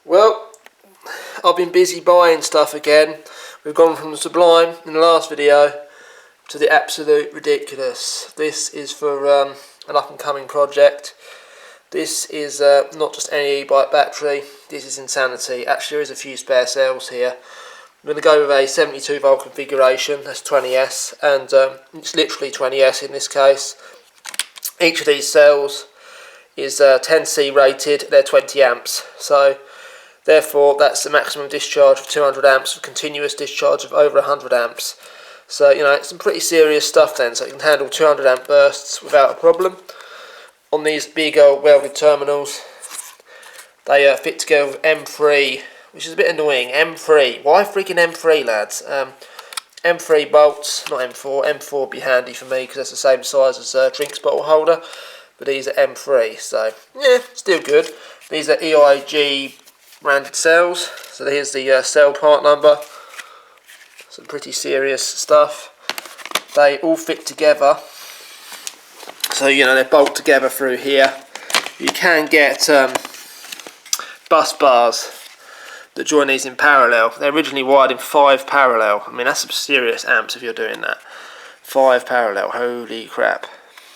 Well, I've been busy buying stuff again. We've gone from the sublime in the last video to the absolute ridiculous. This is for an up and coming project. This is not just any e-bike battery, this is insanity. Actually there is a few spare cells here. I'm going to go with a 72 volt configuration, that's 20S, and it's literally 20S in this case. Each of these cells is 10C rated, they're 20 amps, so therefore that's the maximum discharge of 200 amps with continuous discharge of over 100 amps. So, you know, it's some pretty serious stuff then, so it can handle 200 amp bursts without a problem. On these big old welded terminals, they fit together with M3, which is a bit annoying. M3, why freaking M3, lads? M3 bolts, not M4, M4 would be handy for me because that's the same size as a drinks bottle holder, but these are M3, so yeah, still good. These are EIG branded cells, so here's the cell part number. Some pretty serious stuff. They all fit together, so you know they bolt together through here. You can get bus bars that join these in parallel. They're originally wired in 5 parallel. I mean, that's some serious amps if you're doing that. 5 parallel, holy crap.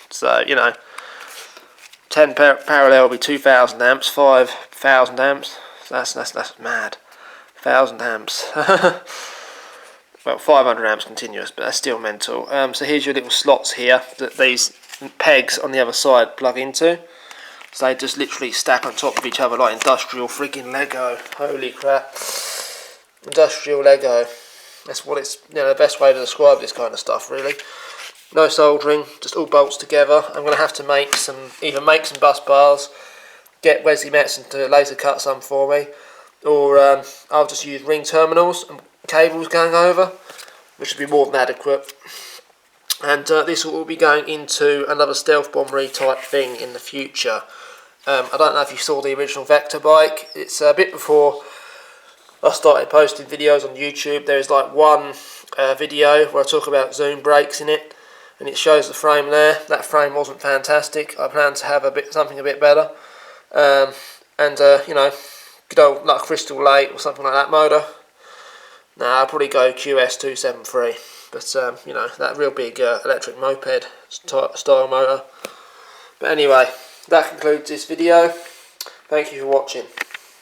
So, you know, 10 parallel will be 2000 amps, 5000 amps. So that's mad. 1000 amps. Well, 500 amps continuous, but that's still mental. So here's your little slots here that these pegs on the other side plug into. So they just literally stack on top of each other like industrial freaking Lego. Holy crap. Industrial Lego. That's what it's, you know, the best way to describe this kind of stuff, really. No soldering, just all bolts together. I'm going to have to make either make some bus bars, get Wesley Metzen to laser cut some for me, or I'll just use ring terminals and cables going over, which would be more than adequate. And this will all be going into another stealth bombery type thing in the future. I don't know if you saw the original Vector bike. It's a bit before I started posting videos on YouTube. There is like one video where I talk about zoom brakes in it, and it shows the frame there. That frame wasn't fantastic. I plan to have something a bit better, you know, good old like Crystal Lake or something like that motor. Nah, I'll probably go QS273, but you know, that real big electric moped style motor. But anyway, that concludes this video. Thank you for watching.